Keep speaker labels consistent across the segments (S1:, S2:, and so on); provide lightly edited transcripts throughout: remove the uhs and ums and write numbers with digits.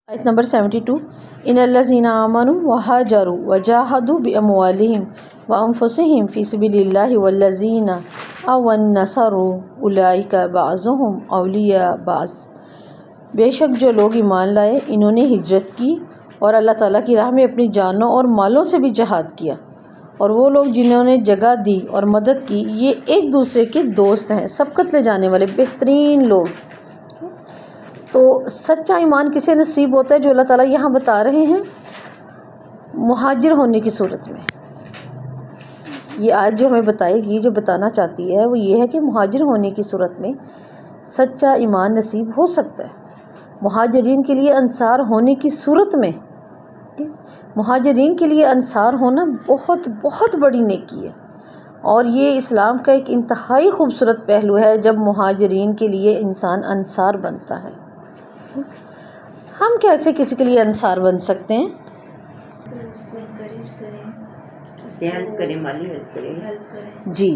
S1: آیت نمبر 72 ان الذین آمنوا وہاجروا وجاہدوا باموالہم وانفسہم فی سبیل اللہ والذین نصروا اولئک بعضهم اولیاء بعض۔ بے شک جو لوگ ایمان لائے انہوں نے ہجرت کی اور اللہ تعالیٰ کی راہ میں اپنی جانوں اور مالوں سے بھی جہاد کیا، اور وہ لوگ جنہوں نے جگہ دی اور مدد کی یہ ایک دوسرے کے دوست ہیں، سبقت لے جانے والے بہترین لوگ۔ تو سچا ایمان کسے نصیب ہوتا ہے؟ جو اللہ تعالیٰ یہاں بتا رہے ہیں مہاجر ہونے کی صورت میں۔ یہ آیت جو ہمیں بتائے گی، جو بتانا چاہتی ہے وہ یہ ہے کہ مہاجر ہونے کی صورت میں سچا ایمان نصیب ہو سکتا ہے۔ مہاجرین کے لیے انصار ہونے کی صورت میں، مہاجرین کے لیے انصار ہونا بہت بہت بڑی نیکی ہے، اور یہ اسلام کا ایک انتہائی خوبصورت پہلو ہے جب مہاجرین کے لیے انسان انصار بنتا ہے۔ ہم کیسے کسی کے لیے انصار بن سکتے ہیں؟ جی،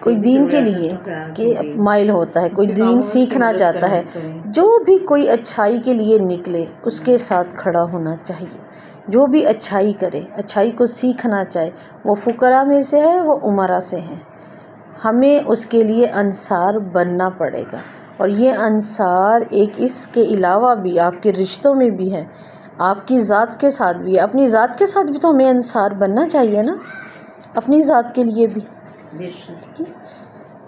S1: کوئی دین کے لیے کہ مائل ہوتا ہے، کوئی دین سیکھنا چاہتا ہے، جو بھی کوئی اچھائی کے لیے نکلے اس کے ساتھ کھڑا ہونا چاہیے۔ جو بھی اچھائی کرے، اچھائی کو سیکھنا چاہے، وہ فقراء میں سے ہے، وہ امراء سے ہے، ہمیں اس کے لیے انصار بننا پڑے گا۔ اور یہ انصار ایک اس کے علاوہ بھی آپ کے رشتوں میں بھی ہے، آپ کی ذات کے ساتھ بھی ہے۔ اپنی ذات کے ساتھ بھی تو ہمیں انصار بننا چاہیے نا، اپنی ذات کے لیے بھی۔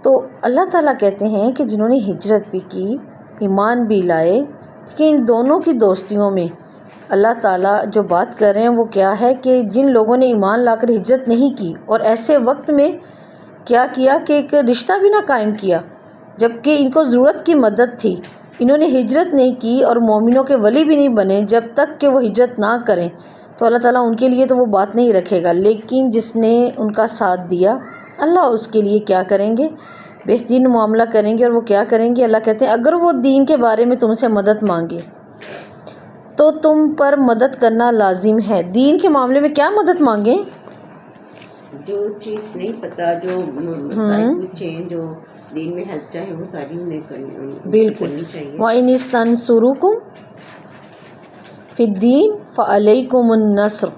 S1: تو اللہ تعالیٰ کہتے ہیں کہ جنہوں نے ہجرت بھی کی، ایمان بھی لائے، کہ ان دونوں کی دوستیوں میں اللہ تعالیٰ جو بات کر رہے ہیں وہ کیا ہے کہ جن لوگوں نے ایمان لا کر ہجرت نہیں کی اور ایسے وقت میں کیا کیا کہ ایک رشتہ بھی نہ قائم کیا جبکہ ان کو ضرورت کی مدد تھی، انہوں نے ہجرت نہیں کی اور مومنوں کے ولی بھی نہیں بنے جب تک کہ وہ ہجرت نہ کریں، تو اللہ تعالیٰ ان کے لیے تو وہ بات نہیں رکھے گا، لیکن جس نے ان کا ساتھ دیا اللہ اس کے لیے کیا کریں گے؟ بہترین معاملہ کریں گے۔ اور وہ کیا کریں گے؟ اللہ کہتے ہیں اگر وہ دین کے بارے میں تم سے مدد مانگے تو تم پر مدد کرنا لازم ہے۔ دین کے معاملے میں کیا مدد مانگیں؟
S2: جو چیز نہیں پتا، جو مسائل پوچھیں، جو دین میں ہیلپ چاہے، وہ ساری انہیں کرنی چاہیے۔
S1: وَإِنِ اسْتَنْصُرُوكُمْ فِي الدِّينِ فَعَلَيْكُمُ النَّصْرُ۔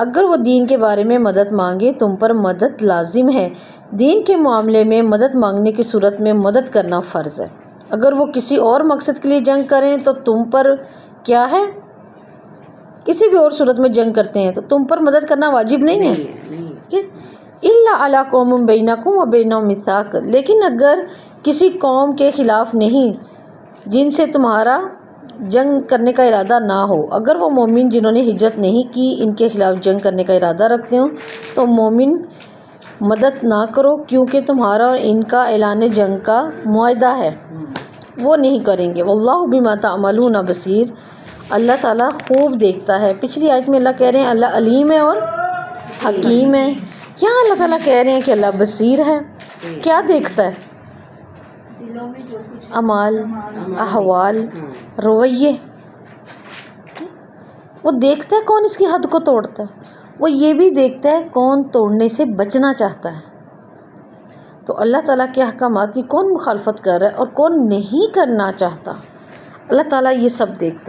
S1: اگر وہ دین کے بارے میں مدد مانگے تم پر مدد لازم ہے۔ دین کے معاملے میں مدد مانگنے کی صورت میں مدد کرنا فرض ہے۔ اگر وہ کسی اور مقصد کے لیے جنگ کریں تو تم پر کیا ہے؟ کسی بھی اور صورت میں جنگ کرتے ہیں تو تم پر مدد کرنا واجب نہیں ہے۔ إِلَّا عَلَىٰ قَوْمٍ بَيْنَكُمْ وَبَيْنَهُم مِّيثَاقٌ، لیکن اگر کسی قوم کے خلاف نہیں جن سے تمہارا جنگ کرنے کا ارادہ نہ ہو، اگر وہ مومن جنہوں نے ہجرت نہیں کی ان کے خلاف جنگ کرنے کا ارادہ رکھتے ہوں تو مومن مدد نہ کرو، کیونکہ تمہارا اور ان کا اعلان جنگ کا معاہدہ ہے، وہ نہیں کریں گے۔ وَاللَّهُ بِمَا تَعْمَلُونَ بَصِيرٌ، اللہ تعالیٰ خوب دیکھتا ہے۔ پچھلی آیت میں اللہ کہہ رہے ہیں اللہ علیم ہے اور حکیم ہے، یہاں اللہ تعالیٰ کہہ رہے ہیں کہ اللہ بصیر ہے۔ کیا دیکھتا ہے؟ اعمال، احوال، رویے۔ وہ دیکھتا ہے کون اس کی حد کو توڑتا ہے، وہ یہ بھی دیکھتا ہے کون توڑنے سے بچنا چاہتا ہے۔ تو اللہ تعالیٰ کے احکامات کی کون مخالفت کر رہا ہے اور کون نہیں کرنا چاہتا، اللہ تعالیٰ یہ سب دیکھتا ہے۔